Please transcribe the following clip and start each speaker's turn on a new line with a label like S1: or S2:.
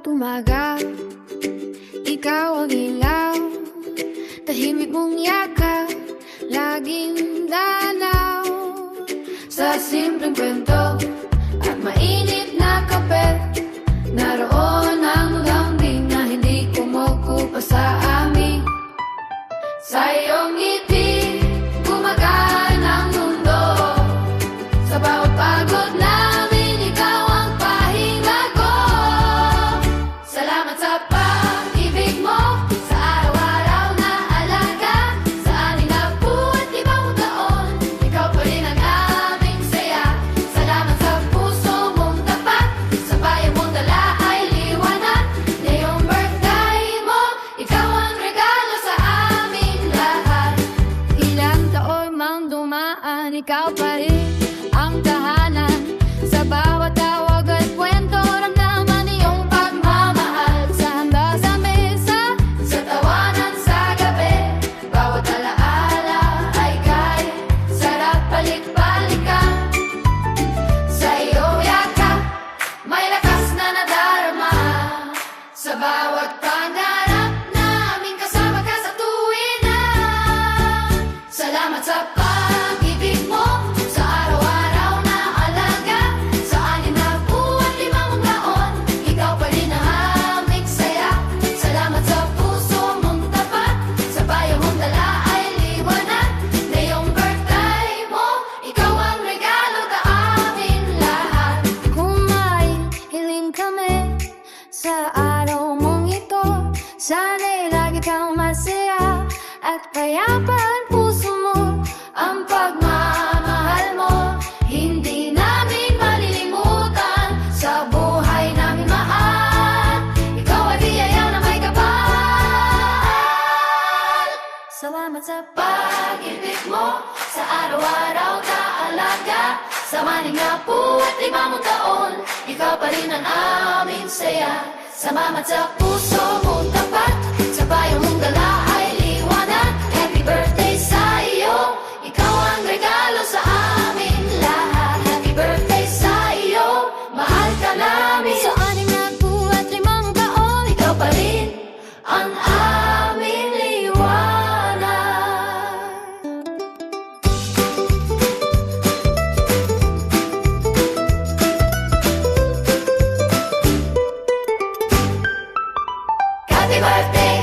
S1: bawat umaga, ikaw ang ilaw, tahimik mong yakap, laging dalaw. Sa simpleng kwento at mainit na kape, naroon ang lambing na hindi kumukupa sa amin. Sa iyong ngiti, gumagaan ang mundo. Sa bawat pagod namin, ikaw ang pahinga ko. Salamat sa pag-ibig mo, sa araw-araw na alaga. Sa 65 taon, ikaw pa rin ang aming saya. Salamat sa puso mong tapat, sa bayan mong dala ay liwanag. Ngayong birthday mo, ikaw ang regalo sa aming lahat. Ilang taon mang dumaan, ikaw pa rin ang tahanan. Sa bawat tawag at kwento, ramdaman iyong pagmamahal. Sa handa sa mesa, sa tawanan sa gabi, bawat alaala ay kay sarap balik-balikan. Sa iyong yakap, may lakas na nadarama. Sa bawat pangarap namin, kasama ka sa tuwina. Salamat sa pag-ibig mo, sa araw-araw na alaga. Sa 65 taon, ikaw pa rin ang aming saya. Salamat sa puso mong tapat, sa bayan mong dala ay liwanag. Ngayong birthday mo, ikaw ang regalo sa amin lahat. Kung may hiling kami sa araw mong ito, sana'y lagi kang masaya at payapa ang puso mo. Ang pagmamahal mo, hindi namin malilimutan. Sa buhay namin mahal, ikaw ay biyaya na may kapal. Salamat sa pag-ibig mo, sa araw-araw na alaga. Sa 65 taon, ikaw pa rin ang aming saya. Salamat sa puso mong tapat, sa bayan mong dala ay liwanag. Happy birthday sa iyo, ikaw ang regalo sa amin lahat. Happy birthday sa iyo, mahal ka namin. Sa 65 taon, ikaw pa rin ang aming liwanag. Happy birthday